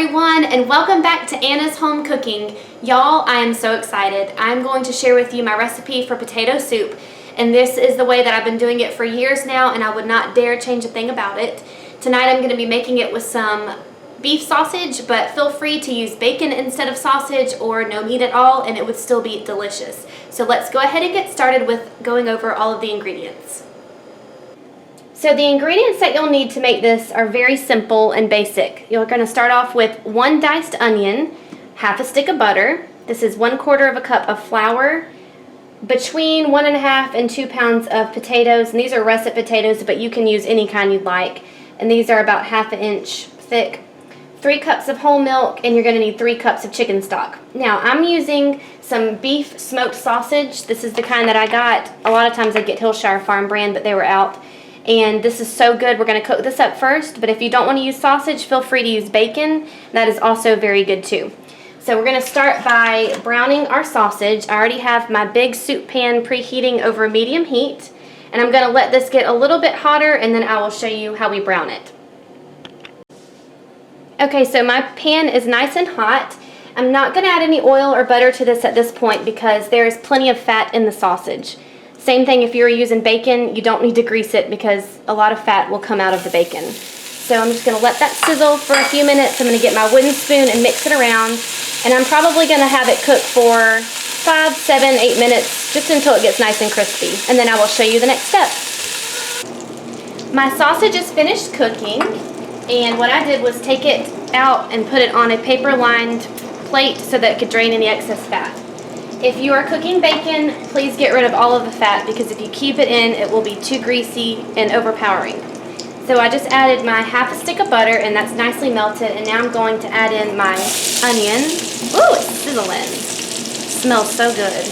everyone, and welcome back to Anna's Home Cooking. Y'all, I am so excited. I'm going to share with you my recipe for potato soup, and this is the way that I've been doing it for years now, and I would not dare change a thing about it. Tonight I'm going to be making it with some beef sausage, but feel free to use bacon instead of sausage or no meat at all, and it would still be delicious. So let's go ahead and get started with going over all of the ingredients. So the ingredients that you'll need to make this are very simple and basic. You're going to start off with 1 diced onion, half a stick of butter. This is 1/4 of a cup of flour, between 1.5 and 2 pounds of potatoes, and these are russet potatoes, but you can use any kind you'd like. And these are about 1/2 inch thick. 3 cups of whole milk, and you're going to need 3 cups of chicken stock. Now I'm using some beef smoked sausage. This is the kind that I got. A lot of times I get Hillshire Farm brand, but they were out. And this is so good. We're going to cook this up first, but if you don't want to use sausage, feel free to use bacon. That is also very good too. So we're going to start by browning our sausage. I already have my big soup pan preheating over medium heat, and I'm going to let this get a little bit hotter, and then I will show you how we brown it. Okay, so my pan is nice and hot. I'm not going to add any oil or butter to this at this point because there is plenty of fat in the sausage. Same thing if you're using bacon, you don't need to grease it because a lot of fat will come out of the bacon. So I'm just going to let that sizzle for a few minutes. I'm going to get my wooden spoon and mix it around. And I'm probably going to have it cook for 5, 7, 8 minutes just until it gets nice and crispy. And then I will show you the next step. My sausage is finished cooking. And what I did was take it out and put it on a paper-lined plate so that it could drain any excess fat. If you are cooking bacon, please get rid of all of the fat because if you keep it in, it will be too greasy and overpowering. So I just added my 1/2 stick of butter, and that's nicely melted, and now I'm going to add in my onion. Ooh, it's sizzling. It smells so good.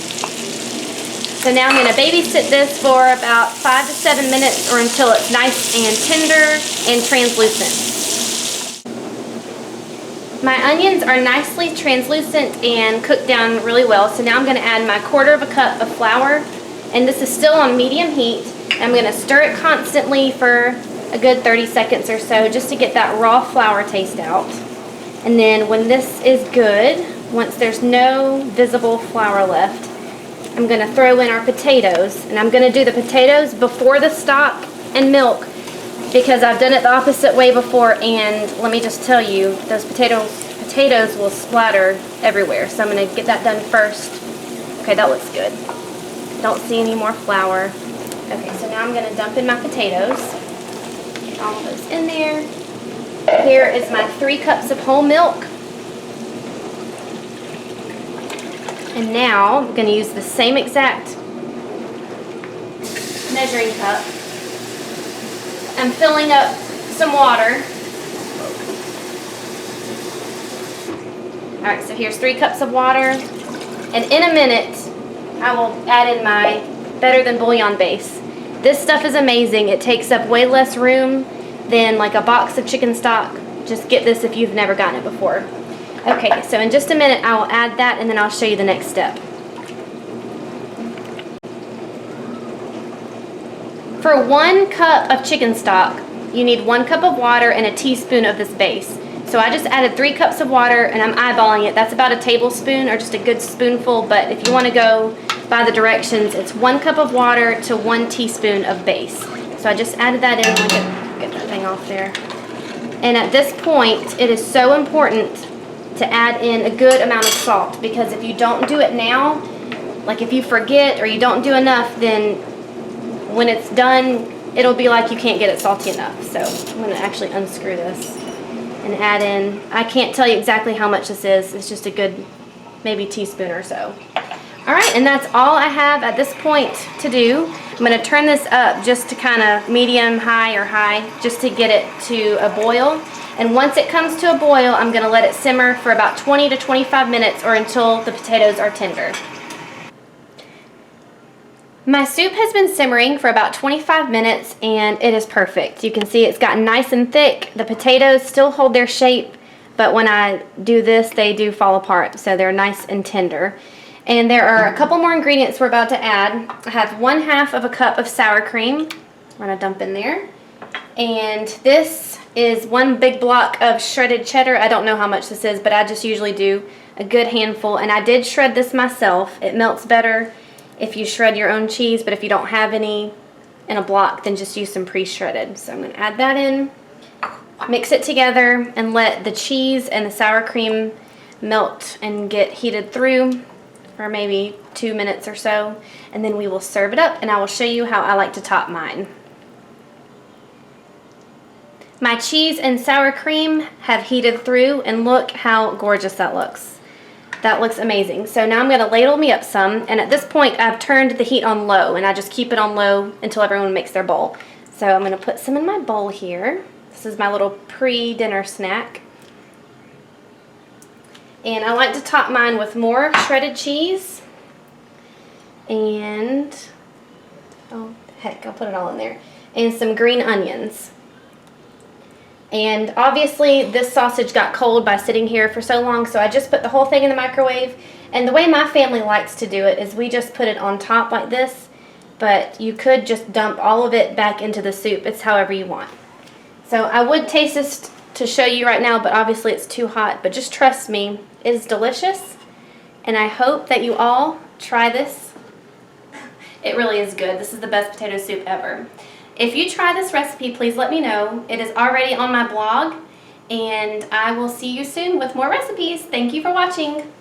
So now I'm going to babysit this for about 5 to 7 minutes or until it's nice and tender and translucent. My onions are nicely translucent and cooked down really well, so now I'm going to add my 1/4 cup of flour, and this is still on medium heat. I'm going to stir it constantly for a good 30 seconds or so just to get that raw flour taste out. And then when this is good, once there's no visible flour left, I'm going to throw in our potatoes, and I'm going to do the potatoes before the stock and milk because I've done it the opposite way before, and let me just tell you, those potatoes will splatter everywhere. So I'm going to get that done first. Okay, that looks good. Don't see any more flour. Okay, so now I'm going to dump in my potatoes. Get all of those in there. Here is my 3 cups of whole milk. And now I'm going to use the same exact measuring cup. I'm filling up some water. Alright, so here's 3 cups of water. And in a minute, I will add in my Better Than Bouillon base. This stuff is amazing. It takes up way less room than like a box of chicken stock. Just get this if you've never gotten it before. Okay, so in just a minute, I will add that, and then I'll show you the next step. For 1 cup of chicken stock, you need 1 cup of water and a teaspoon of this base. So I just added 3 cups of water, and I'm eyeballing it. That's about a tablespoon or just a good spoonful, but if you want to go by the directions, it's 1 cup of water to 1 teaspoon of base. So I just added that in. Let me get that thing off there. And at this point, it is so important to add in a good amount of salt, because if you don't do it now, like if you forget or you don't do enough, then when it's done, it'll be like you can't get it salty enough. So I'm going to actually unscrew this and add in, I can't tell you exactly how much this is. It's just a good maybe teaspoon or so. Alright, and that's all I have at this point to do. I'm going to turn this up just to kind of medium, high, or high, just to get it to a boil. And once it comes to a boil, I'm going to let it simmer for about 20 to 25 minutes or until the potatoes are tender. My soup has been simmering for about 25 minutes, and it is perfect. You can see it's gotten nice and thick. The potatoes still hold their shape, but when I do this, they do fall apart, so they're nice and tender. And there are a couple more ingredients we're about to add. I have 1/2 of a cup of sour cream. I'm going to dump in there. And this is 1 big block of shredded cheddar. I don't know how much this is, but I just usually do a good handful. And I did shred this myself. It melts better if you shred your own cheese, but if you don't have any in a block, then just use some pre-shredded. So I'm going to add that in, mix it together, and let the cheese and the sour cream melt and get heated through for maybe 2 minutes or so. And then we will serve it up, and I will show you how I like to top mine. My cheese and sour cream have heated through, and look how gorgeous that looks. That looks amazing. So now I'm going to ladle me up some, and at this point I've turned the heat on low, and I just keep it on low until everyone makes their bowl. So I'm going to put some in my bowl here. This is my little pre-dinner snack. And I like to top mine with more shredded cheese, and, oh heck, I'll put it all in there, and some green onions. And obviously this sausage got cold by sitting here for so long, so I just put the whole thing in the microwave. And the way my family likes to do it is we just put it on top like this, but you could just dump all of it back into the soup. It's however you want. So I would taste this to show you right now, but obviously it's too hot. But just trust me, it is delicious, and I hope that you all try this. It really is good. This is the best potato soup ever. If you try this recipe, please let me know. It is already on my blog, and I will see you soon with more recipes. Thank you for watching.